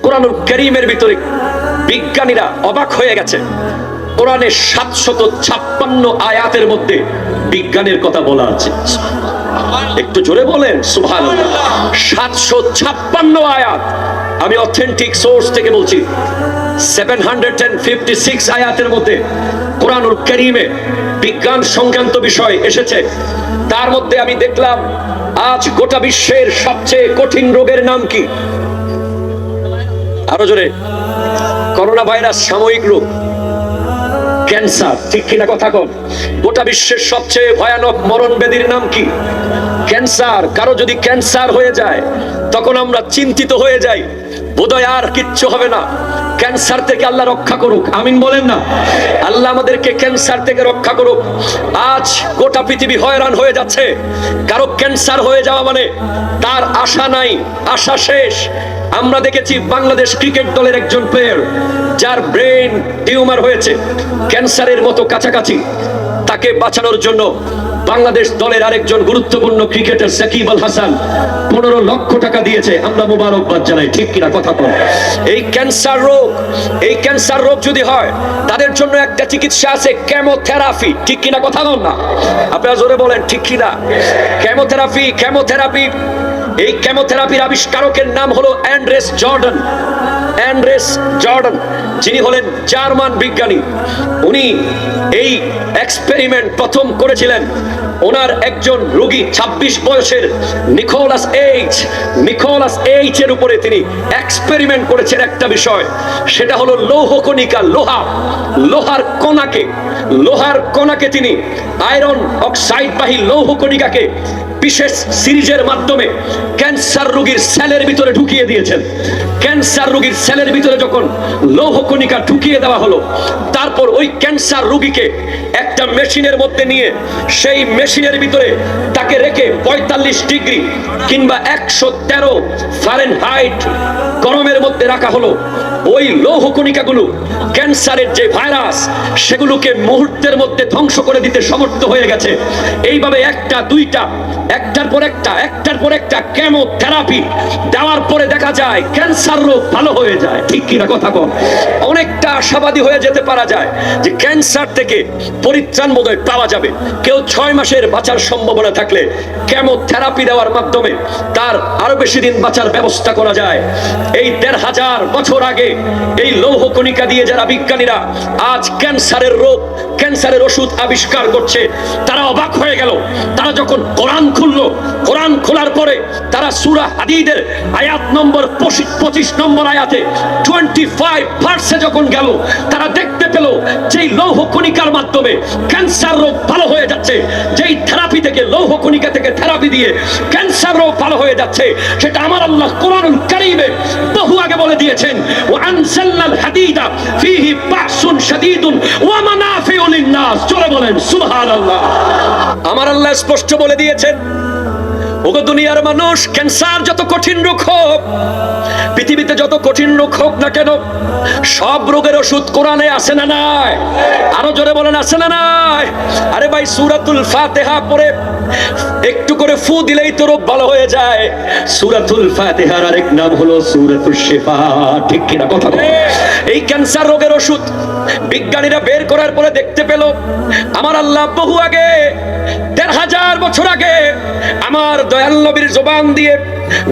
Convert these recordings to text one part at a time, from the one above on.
কোরআনুল কারীমের ভিতরে বিজ্ঞানীরা অবাক হয়ে গেছে। কোরআনের 756 আয়াতের মধ্যে বিজ্ঞানের কথা বলা আছে। একটু জোরে বলেন সুবহানাল্লাহ। 756 আয়াত। আমি অথেন্টিক সোর্স থেকে বলছি। 756 আয়াতের মধ্যে কোরআনুল কারীমে বিজ্ঞান সংক্রান্ত বিষয় এসেছে। তার মধ্যে আমি দেখলাম আজ গোটা বিশ্বের সবচেয়ে কঠিন রোগের নাম কি? আরো জোরে। করোনা ভাইরাস সাময়িক রোগ, ক্যান্সার, ঠিক কিনা কথা কন? গোটা বিশ্বের সবচেয়ে ভয়ানক মরণ ব্যাধির নাম কি? ক্যান্সার। কারো যদি ক্যান্সার হয়ে যায় তখন আমরা চিন্তিত হয়ে যাই, বোধহয় আর কিচ্ছু হবে না। ক্যান্সার থেকে আল্লাহ রক্ষা করুক, আমিন বলেন না? আল্লাহ আমাদেরকে ক্যান্সার থেকে রক্ষা করুক। আজ গোটা পৃথিবী হয়রান হয়ে যাচ্ছে। কারো ক্যান্সার হয়ে যাওয়া মানে তার আশা নাই, আশা শেষ। আমরা দেখেছি বাংলাদেশ ক্রিকেট দলের একজন প্লেয়ার যার ব্রেন টিউমার হয়েছে, ক্যান্সারের মতো কাছাকাছি। তাকে বাঁচানোর জন্য বাংলাদেশ দলের আরেকজন গুরুত্বপূর্ণ ক্রিকেটার সাকিব আল হাসান 15 লক্ষ টাকা দিয়েছে। আমরা মোবারকবাদ জানাই, ঠিক কিনা কথা বল? এই ক্যান্সার রোগ যদি হয় তাদের জন্য একটা চিকিৎসা আছে, কেমোথেরাপি, ঠিক কিনা কথা বল না? আপনারা জোরে বলেন ঠিক কিনা? কেমোথেরাপি। এই কেমোথেরাপির আবিষ্কারকের নাম হলো অ্যান্ড্রেস জর্ডান, যিনি হলেন জার্মান বিজ্ঞানী। উনি এই এক্সপেরিমেন্ট প্রথম করেছিলেন। ওনার একজন রোগী 26 বয়সের নিকোলাস এইচ এর উপরে তিনি এক্সপেরিমেন্ট করেছেন একটা বিষয়, সেটা হলো লৌহকণিকা, লোহার কণাকে তিনি আয়রন অক্সাইড বাহী লৌহকণিকাকে বিশেষ সিরিজের মাধ্যমে ক্যান্সার রোগীর সেলের ভিতরে ঢুকিয়ে দিয়েছেন। ক্যান্সার রোগীর সেলের ভিতরে যখন লৌহকণিকা ঢুকিয়ে দেওয়া হলো, তারপর ওই ক্যান্সার রোগীকে একটা মেশিনের মধ্যে নিয়ে সেই মেশিনের ভিতরে তাকে রেখে 45 ডিগ্রি কিংবা 113 ফারেনহাইট গরমের মধ্যে রাখা হলো। ওই লৌহকণিকাগুলো ক্যান্সারের যে ভাইরাস সেগুলোকে মুহূর্তের মধ্যে ধ্বংস করে দিতে সমর্থ হয়ে গেছে। এইভাবে একটার পর একটা কেমোথেরাপি দেওয়ার পরে দেখা যায় ক্যান্সার রোগ ভালো হয়ে যায়, ঠিক কিনা কথা বল? অনেকটা আশাবাদী হয়ে যেতে পারা যায় যে ক্যান্সার থেকে পরিত্রাণ বোধহয় পাওয়া যাবে। কেউ 6 মাসের বাঁচার সম্ভাবনা থাকলে কেমোথেরাপি দেওয়ার মাধ্যমে তার আরো বেশি দিন বাঁচার ব্যবস্থা করা যায়। এই 1500 বছর আগে এই লৌহকণিকা দিয়ে যারা বিজ্ঞানীরা আজ ক্যান্সারের ওষুধ আবিষ্কার করছে, তারা অবাক হয়ে গেল। তারা যখন কোরআন খোলার পরে তারা সূরা হাদীদের আয়াত নম্বর 25 নম্বর আয়াতে 25 ভার্সে যখন গেল, তারা দেখতে পেল যেই লৌহকণিকার মাধ্যমে ক্যান্সার রোগ ভালো হয়ে যাচ্ছে, যেই থেরাপি থেকে লৌহকণিকা থেকে থেরাপি দিয়ে ক্যান্সার রোগ ভালো হয়ে যাচ্ছে, সেটা আমার আল্লাহ কোরআনুল কারীমে বহু আগে বলে দিয়েছেন। ওয়া আনজালনাল হাদীদা ফীহি বাসুন শাদীদুন ওয়া মানাফিউ লিন-নাস। জোরে বলেন সুবহানাল্লাহ। আমার আল্লাহ স্পষ্ট বলে দিয়েছেন, ওগো দুনিয়ার মানুষ, ক্যান্সার যত কঠিন রোগ হোক, পৃথিবীতে যত কঠিন রোগ হোক না কেন, সব রোগের ওষুধ কোরআনে আছে না নাই? আরো জোরে বলেন আছে না নাই? আরে ভাই, সূরাতুল ফাতিহা পড়ে একটু করে ফু দিলেই তো রোগ ভালো হয়ে যায়। সূরাতুল ফাতিহার আরেক নাম হলো সূরাতুশ শিফা, ঠিক কিনা কথা? এই ক্যান্সার রোগের ওষুধ বিজ্ঞানীরা বের করার পরে দেখতে পেল আমার আল্লাহ বহু আগে, 1500 বছর আগে আমার দয়াল নবীর জবান দিয়ে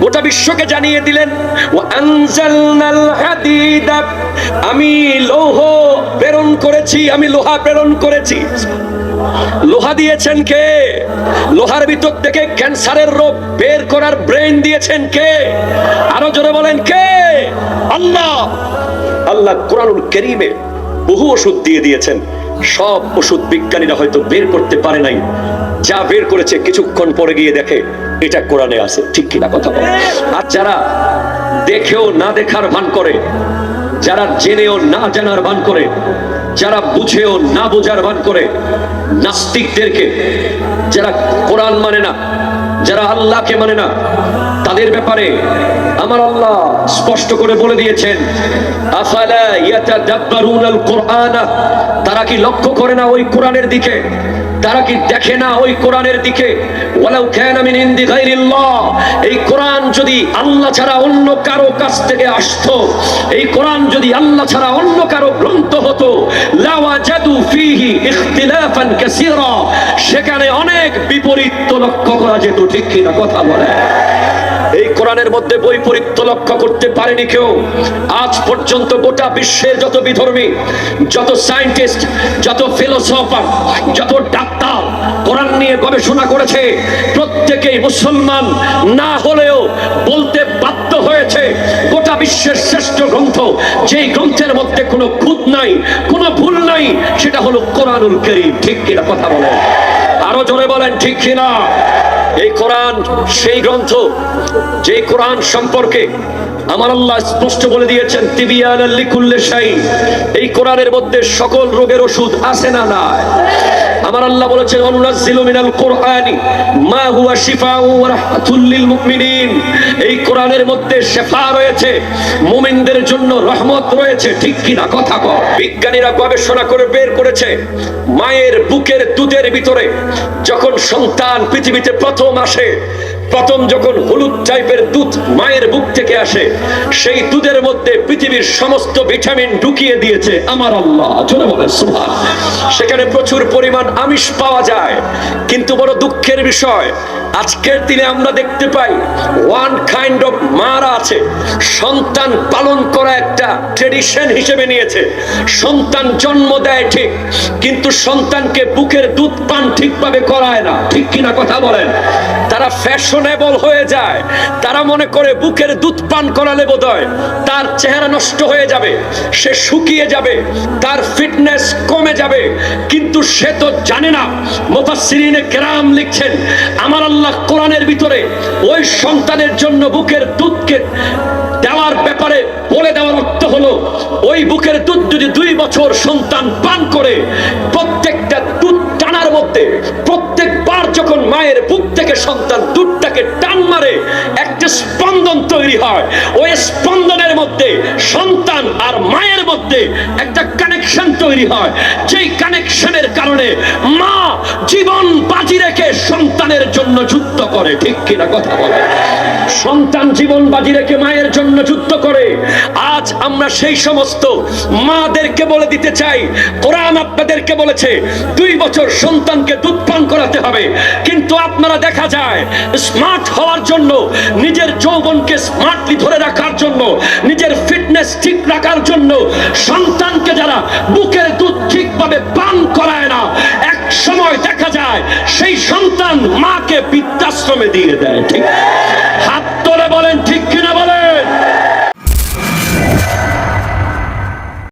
গোটা বিশ্বকে জানিয়ে দিলেন, ওয়া আনজালনাল হাদীদা, আমি লোহা প্রেরণ করেছি। লোহা দিয়েছেন কে? লোহার ভিতর থেকে ক্যান্সারের রোগ বের করার ব্রেন দিয়েছেন কে? আরো জোরে বলেন কে? আল্লাহ কোরআনুল কারীমে বহু ওষুধ দিয়ে দিয়েছেন। সব ওষুধ বিজ্ঞানীরা হয়তো বের করতে পারে নাই, যা বের করেছে কিছুক্ষণ পরে গিয়ে দেখে এটা কোরআনে আছে, ঠিক কিনা কথা বল? আর যারা দেখেও না দেখার ভান করে, যারা জেনেও না জানার ভান করে, যারা বুঝেও না বোঝার ভান করে, নাস্তিকদেরকে, যারা কোরআন মানে না, যারা আল্লাহকে মানে না, তাদের ব্যাপারে আমার আল্লাহ স্পষ্ট করে বলে দিয়েছেন, আফালা ইয়াতাদাব্বারুনাল কুরআন, তারা কি লক্ষ্য করে না ওই কোরআনের দিকে? তারা কি দেখে না ওই কোরআনের দিকে? ওয়ালাউ কানা মিন ইনদি গায়রিল্লাহ, এই কোরআন যদি আল্লাহ ছাড়া অন্য কারো কাছ থেকে আসতো, এই কোরআন যদি আল্লাহ ছাড়া অন্য কারো গ্রন্থ হতো, লাওয়াজাদু ফীহি ইখতিলাফান কাসীরা, সেখানে অনেক বিপরীত লক্ষ্য করা যেত। ঠিক কিনা কথা বলে? এই কোরআনের মধ্যে বৈপরীত্য লক্ষ্য করতে পারেনি কেউ আজ পর্যন্ত। গোটা বিশ্বের যত বিধর্মী, যত সায়েন্টিস্ট, যত ফিলোসফার, যত ডাক্তার কোরআন নিয়ে গবেষণা করেছে, প্রত্যেকেই মুসলমান না হলেও বলতে বাধ্য হয়েছে গোটা বিশ্বের শ্রেষ্ঠ গ্রন্থ, যেই গ্রন্থের মধ্যে কোনো খুঁত নাই, কোনো ভুল নাই, সেটা হলো কোরআনুল কারীম। ঠিক কিনা কথা বলেন? আরো জোরে বলেন ঠিক কিনা? এই কোরআন সেই গ্রন্থ যে কোরআন সম্পর্কে আমার আল্লাহ স্পষ্ট বলে দিয়েছেন, তিবিয়ানাল লিকুল্লি শাই, এই কোরআনের মধ্যে সকল রোগের ওষুধ আছে না নাই? আমার আল্লাহ বলেছেন, ওয়ানুনাজ্জিলু মিনাল কুরআনি মা হুয়া শিফাউ ওয়া রাহমাতুল লিল মুমিনিন, এই কোরআনের মধ্যে শিফা রয়েছে, মুমিনদের জন্য রহমত রয়েছে। ঠিক কিনা কথা কর? বিজ্ঞানীরা গবেষণা করে বের করেছে, মায়ের বুকের দুধের ভিতরে যখন সন্তান পৃথিবীতে প্রথম আসে, প্রথম যখন হলুদ টাইপের দুধ মায়ের বুক থেকে আসে, সেই দুধের মধ্যে পৃথিবীর সমস্ত ভিটামিন ঢুকিয়ে দিয়েছে আমার আল্লাহ। জোরে বলেন সুবহান। সেখানে প্রচুর পরিমাণ আমিষ পাওয়া যায়, কিন্তু বড় দুঃখের বিষয় আজকের দিনে আমরা দেখতে পাই ওয়ান কাইন্ড অফ মারা আছে, সন্তান পালন করা একটা ট্রেডিশন হিসেবে নিয়েছে। সন্তান জন্ম দেয় ঠিক, কিন্তু সন্তানকে বুকের দুধ পান ঠিকভাবে করায় না। ঠিক কিনা কথা বলেন? তারা ফ্যাশনেবল হয়ে যায়, তারা মনে করে বুকের দুধ পান করালে বোধহয় তার চেহারা নষ্ট হয়ে যাবে, সে শুকিয়ে যাবে, তার ফিটনেস কমে যাবে। কিন্তু সে তো জানে না, মুফাসসিরিনে কেরাম লিখছেন, আমার আল্লাহ কোরআনের ভিতরে ওই সন্তানের জন্য বুকের দুধকে দেওয়ার ব্যাপারে বলে দেওয়ার অর্থ হলো, ওই বুকের দুধ যদি 2 বছর সন্তান পান করে, প্রত্যেকটা দুধ টানার মধ্যে, প্রত্যেকবার যখন মায়ের বুক থেকে সন্তান দুধটাকে টান মারে, একটা স্পন্দন তৈরি হয়। ওই স্পন্দনের মধ্যে সন্তান আর মায়ের মধ্যে একটা কানেকশন তৈরি হয়, যেই কানেকশনের কারণে মা জীবন বাজি রেখে সন্তানের জন্য যুদ্ধ করে। ঠিক কিনা কথা বলে? সন্তান জীবন বাজি রেখে মায়ের জন্য যুদ্ধ করে। আজ আমরা সেই সমস্ত মাদেরকে বলে দিতে চাই, কোরআন আপনাদেরকে বলেছে 2 বছর সন্তানকে দুধ পান করাতে হবে, কিন্তু আপনারা দেখা যায় স্মার্ট হওয়ার জন্য, নিজের যৌবনকে স্মার্টলি ধরে রাখার জন্য, নিজের ফিটনেস ঠিক রাখার জন্য সন্তানকে যারা বুকের দুধ ঠিকভাবে পান করায় না, এক সময় দেখা যায় সেই সন্তান মাকে বৃদ্ধাশ্রমে দিয়ে দেয়। ঠিক